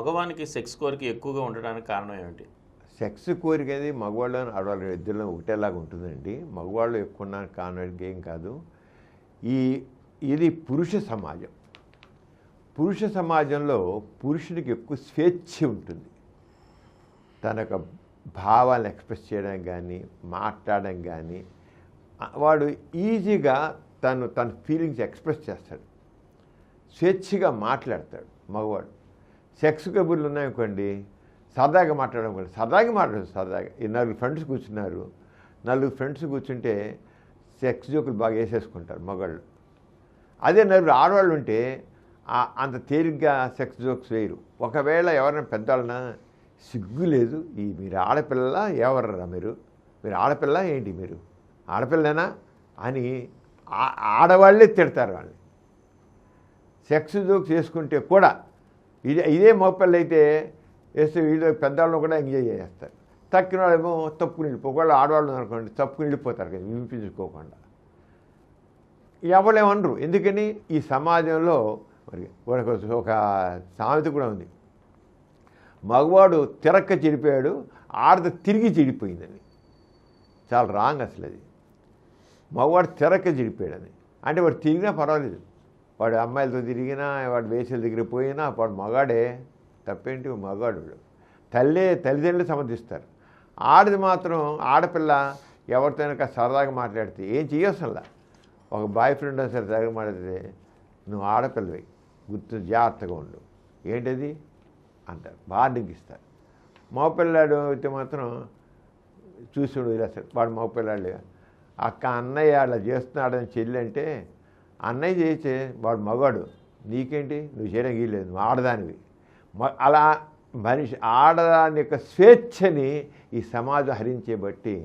మగవానికి sex కోరిక ఎక్కువగా ఉండడానికి కారణం ఏమిటి? సెక్స్ కోరిక అనేది మగవాళ్ళు ఆడవాళ్ళు ఇద్దరిలో ఒకటేలాగా ఉంటుందండి. మగవాళ్ళు ఎక్కువ ఉన్న కారణం ఏం కాదు. ఇది పురుష సమాజం. పురుష సమాజంలో పురుషుడికి ఎక్కువ స్వేచ్ఛ ఉంటుంది. తన యొక్క భావాలను ఎక్స్ప్రెస్ చేయడానికి కానీ మాట్లాడడం కానీ వాడు ఈజీగా తన ఫీలింగ్స్ ఎక్స్ప్రెస్ చేస్తాడు. స్వేచ్ఛగా మాట్లాడతాడు మగవాడు. సెక్స్ కబుర్లు ఉన్నాయనుకోండి, సరదాగా మాట్లాడడం సరదాగా ఈ నలుగురు ఫ్రెండ్స్ కూర్చున్నారు, నలుగురు ఫ్రెండ్స్ కూర్చుంటే సెక్స్ జోకులు బాగా వేసేసుకుంటారు మగవాళ్ళు. అదే నలుగురు ఆడవాళ్ళు ఉంటే అంత తేలిగ్గా సెక్స్ జోక్స్ వేయరు. ఒకవేళ ఎవరైనా పెద్దవాళ్ళన సిగ్గు లేదు, మీరు ఆడపిల్ల ఎవర్రా మీరు ఆడపిల్ల ఏంటి, మీరు ఆడపిల్లనా అని ఆడవాళ్ళే తిడతారు వాళ్ళని. సెక్స్ జోక్స్ వేసుకుంటే కూడా ఇదే మగపిల్ల అయితే వేస్తే వీళ్ళు పెద్దవాళ్ళు కూడా ఎంజాయ్ చేస్తారు. తక్కిన వాళ్ళేమో తప్పుకుని వెళ్ళిపోకుండా, ఆడవాళ్ళు అనుకోండి తప్పుకుని వెళ్ళిపోతారు కదా వినిపించుకోకుండా. ఎవరేమనరు. ఎందుకని ఈ సమాజంలో మరి ఒక సామెత కూడా ఉంది, మగవాడు తిరక్క చెడిపోయాడు, ఆడది తిరిగి చెడిపోయిందని. చాలా రాంగ్ అసలు అది. మగవాడు తిరక్క చెడిపోయాడని అంటే వాడు తిరిగినా పర్వాలేదు, వాడు అమ్మాయిలతో తిరిగినా వాడు వేసల దగ్గర పోయినా వాడు మగాడే, తప్పేంటి మగాడు. తల్లిదండ్రులు సమర్థిస్తారు. ఆడది మాత్రం ఆడపిల్ల ఎవరితోనైనా సరదాగా మాట్లాడితే ఏం చేయొసల్లా. ఒక బాయ్ ఫ్రెండ్ సరే సరదాగా మాట్లాడితే నువ్వు ఆడపిల్లవి గుర్తు జాగ్రత్తగా ఉండు ఏంటది అంటారు, వార్నింగ్ ఇస్తారు. మగపిల్లాడు అయితే మాత్రం చూసి వదిలేస్తాడు. వాడు మగపిల్లాడు అక్క అన్నయ్య అలా చేస్తున్నాడని చెల్లి అంటే అన్నయ్య చేసే వాడు మగాడు, నీకేంటి నువ్వు చేయడం గీయలేదు, నువ్వు ఆడదానివి. అలా మనిషి ఆడదాని యొక్క స్వేచ్ఛని ఈ సమాజం హరించేబట్టి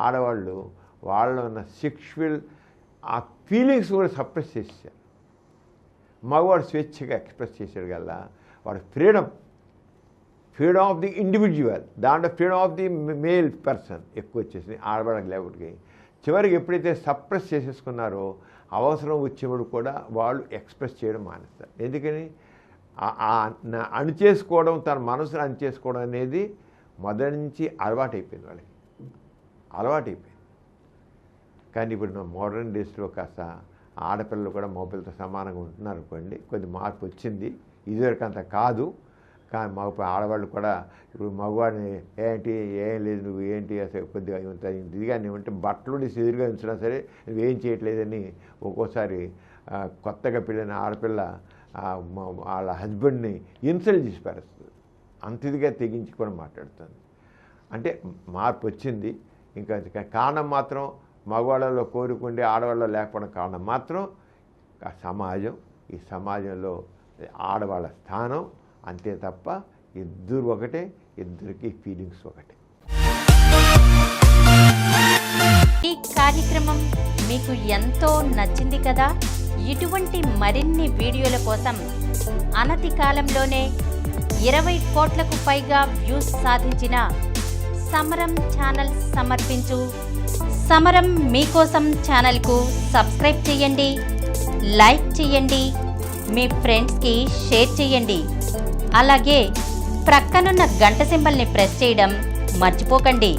ఆడవాళ్ళు వాళ్ళలో ఉన్న సెక్షువల్ ఆ ఫీలింగ్స్ కూడా సప్రెస్ చేశారు. మగవాడు స్వేచ్ఛగా ఎక్స్ప్రెస్ చేశాడు కల్లా వాడు ఫ్రీడమ్ ఆఫ్ ది ఇండివిజువల్, దాంట్లో freedom of the male person ఎక్కువ వచ్చేసింది ఆడవాళ్ళకి. లేకపోతే చివరికి ఎప్పుడైతే సప్రెస్ చేసేసుకున్నారో అవసరం వచ్చేవాడు కూడా వాళ్ళు ఎక్స్ప్రెస్ చేయడం మానేస్తారు. ఎందుకని అణిచేసుకోవడం, తన మనసును అణిచేసుకోవడం అనేది మొదటి నుంచి అలవాటైపోయింది వాళ్ళకి, అలవాటైపోయింది. కానీ ఇప్పుడు మోడర్న్ డేస్లో కాస్త ఆడపిల్లలు కూడా మగపిల్లతో సమానంగా ఉంటున్నారు అనుకోండి, కొద్ది మార్పు వచ్చింది. ఇదివరకు అంత కాదు. కానీ ఆడవాళ్ళు కూడా ఇప్పుడు మగవాడిని ఏంటి ఏం లేదు నువ్వు ఏంటి అసలు కొద్దిగా ఇదిగా నువ్వంటే బట్టలు ఎదురుగా ఉంచినా సరే నువ్వేం చేయట్లేదని ఒక్కోసారి కొత్తగా పెళ్ళిన ఆడపిల్ల వాళ్ళ హస్బెండ్ని ఇన్సల్ట్ చేసి పారేస్తుంది. అంత ఇదిగా తెగించి కూడా మాట్లాడుతుంది. అంటే మార్పు వచ్చింది. ఇంకా కారణం మాత్రం మగవాళ్ళలో కోరుకుండే ఆడవాళ్ళలో లేకపోవడం కారణం మాత్రం సమాజం. ఈ సమాజంలో ఆడవాళ్ళ స్థానం అంతే తప్ప ఇద్దరు ఒకటే, ఇద్దరికి ఫీలింగ్స్ ఒకటే. ఈ కార్యక్రమం మీకు ఎంతో నచ్చింది కదా. ఇటువంటి మరిన్ని వీడియోల కోసం అనతి కాలంలోనే 20 కోట్లకు పైగా వ్యూస్ సాధించిన సమరం ఛానల్ సమర్పించు సమరం మీకోసం ఛానల్కు సబ్స్క్రైబ్ చేయండి, లైక్ చేయండి, మీ ఫ్రెండ్స్కి షేర్ చేయండి. అలాగే ప్రక్కనున్న గంట సింబల్ని ప్రెస్ చేయడం మర్చిపోకండి.